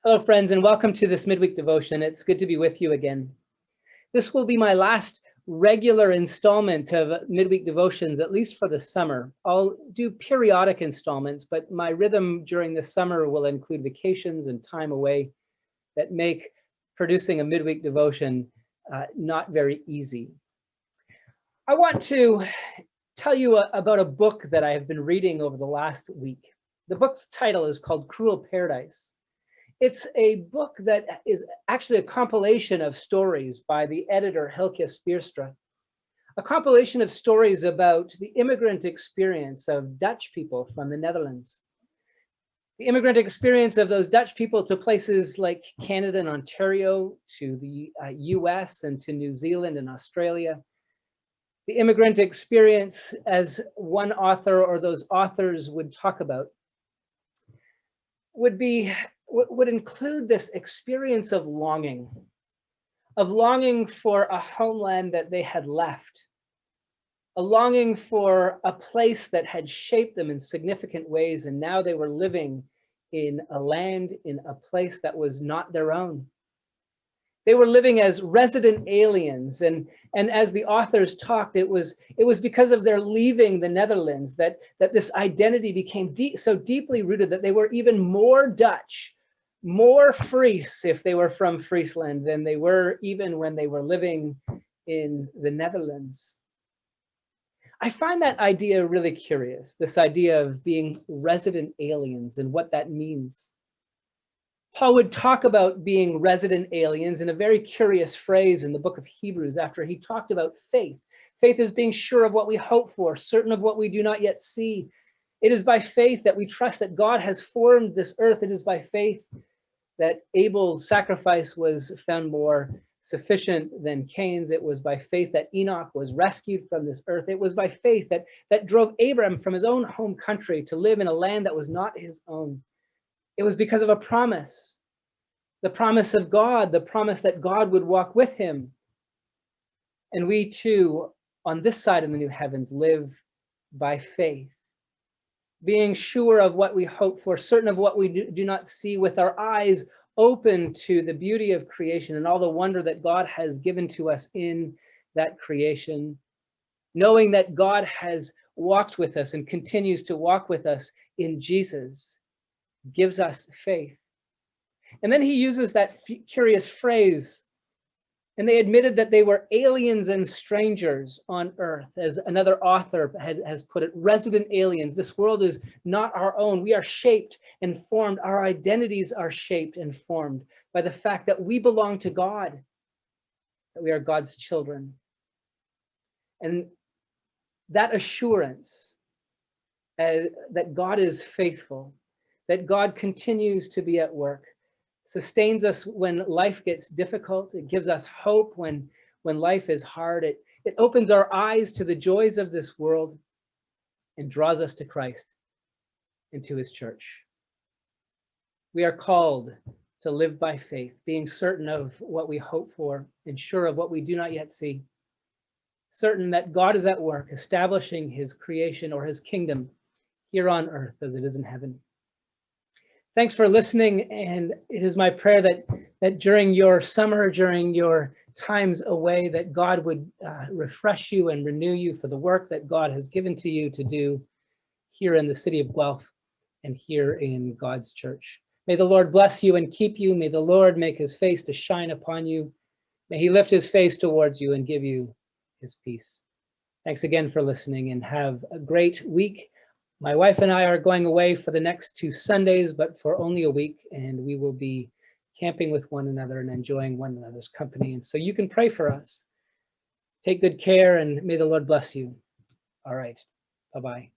Hello, friends, and welcome to this midweek devotion. It's good to be with you again. This will be my last regular installment of midweek devotions, at least for the summer. I'll do periodic installments, but my rhythm during the summer will include vacations and time away that make producing a midweek devotion not very easy. I want to tell you about a book that I have been reading over the last week. The book's title is called Cruel Paradise. It's a book that is actually a compilation of stories by the editor Hilke Speerstra, a compilation of stories about the immigrant experience of Dutch people from the Netherlands. The immigrant experience of those Dutch people to places like Canada and Ontario, to the US and to New Zealand and Australia. The immigrant experience, as one author or those authors would talk about, would include this experience of longing for a homeland that they had left, a longing for a place that had shaped them in significant ways, and now they were living in a land, in a place that was not their own. They were living as resident aliens, and as the authors talked, it was because of their leaving the Netherlands that this identity became so deeply rooted that they were even more Dutch, more Fries if they were from Friesland than they were even when they were living in the Netherlands. I find that idea really curious, this idea of being resident aliens and what that means. Paul would talk about being resident aliens in a very curious phrase in the book of Hebrews after he talked about faith. Faith is being sure of what we hope for, certain of what we do not yet see. It is by faith that we trust that God has formed this earth. It is by faith that Abel's sacrifice was found more sufficient than Cain's. It was by faith that Enoch was rescued from this earth. It was by faith that drove Abram from his own home country to live in a land that was not his own. It was because of a promise, the promise of God, the promise that God would walk with him. And we too, on this side of the new heavens, live by faith, being sure of what we hope for, certain of what we do not see, with our eyes open to the beauty of creation and all the wonder that God has given to us in that creation, knowing that God has walked with us and continues to walk with us in Jesus, gives us faith. And then he uses that curious phrase, and they admitted that they were aliens and strangers on earth, as another author has put it, resident aliens. This world is not our own. We are shaped and formed. Our identities are shaped and formed by the fact that we belong to God, that we are God's children. And that assurance that God is faithful, that God continues to be at work, sustains us when life gets difficult. It gives us hope when life is hard. It opens our eyes to the joys of this world and draws us to Christ and to his church. We are called to live by faith, being certain of what we hope for and sure of what we do not yet see, certain that God is at work establishing his creation or his kingdom here on earth as it is in heaven. Thanks for listening, and it is my prayer that during your summer, during your times away, that God would refresh you and renew you for the work that God has given to you to do here in the city of Guelph and here in God's church. May the Lord bless you and keep you. May the Lord make his face to shine upon you. May he lift his face towards you and give you his peace. Thanks again for listening, and have a great week. My wife and I are going away for the next 2 Sundays, but for only a week, and we will be camping with one another and enjoying one another's company. And so you can pray for us. Take good care, and may the Lord bless you. All right. Bye-bye.